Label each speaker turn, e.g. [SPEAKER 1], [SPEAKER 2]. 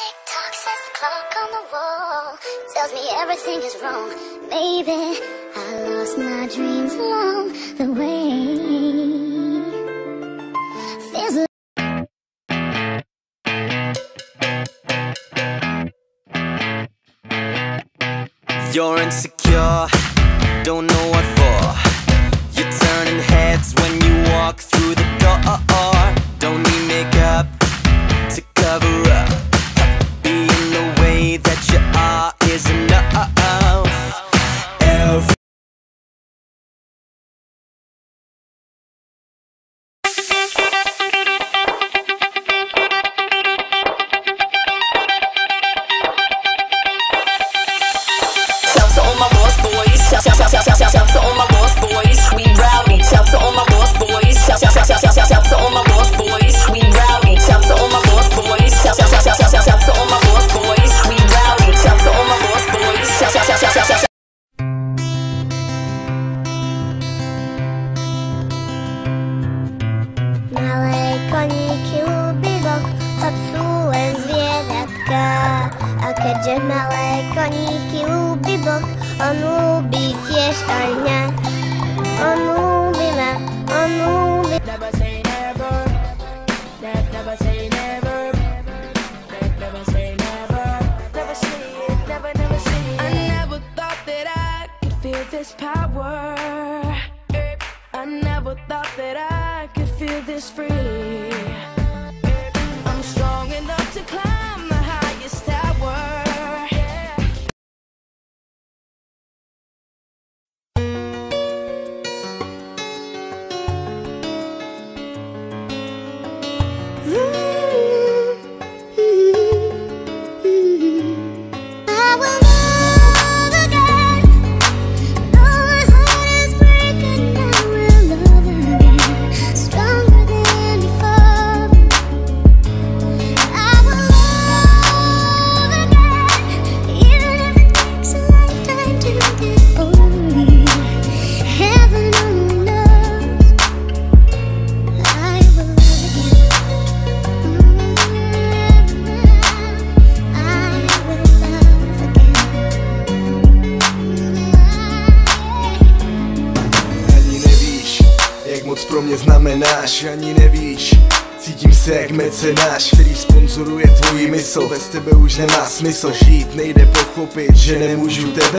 [SPEAKER 1] Tick-tock says the clock on the wall tells me everything is wrong. Maybe I lost my dreams along the way. Feels like
[SPEAKER 2] you're insecure, don't know what for. You're turning heads when you walk through the door. Don't need makeup to cover up. Being the way that you are is enough.
[SPEAKER 3] Shout to all my lost boys. Shout to all my lost boys. We rowdy. Shout to all my lost boys. Shout to all my lost boys. We rowdy. Shout to all my lost boys. Shout to all my lost boys. We rowdy. Shout to all my lost boys. Shout.
[SPEAKER 1] malé koníky ľúbivo, hopsuje zvieratka. A keďže malé koníky ľúbi Boh, on ľúbi tiež aj mňa. On ľúbi ma, on ľúbi.
[SPEAKER 4] Never say never, never say never, never say never, never say it, never say it. I never thought that I could feel this power. I never thought that I could feel this free. I'm strong enough to climb the highest tower.
[SPEAKER 1] I will love again. Though my heart is breaking, I will love again. Stronger than before. I will love again, even if it takes a lifetime to get over you. Heaven only knows. I will love again. I will love again.
[SPEAKER 5] Ani nevíš, jak moc pro mě znamenáš. Ani nevíš, cítím se jak mecenáš, který sponzoruje tvoji mysl. Bez tebe už nemá smysl žít, nejde pochopit, že nemůžu tebe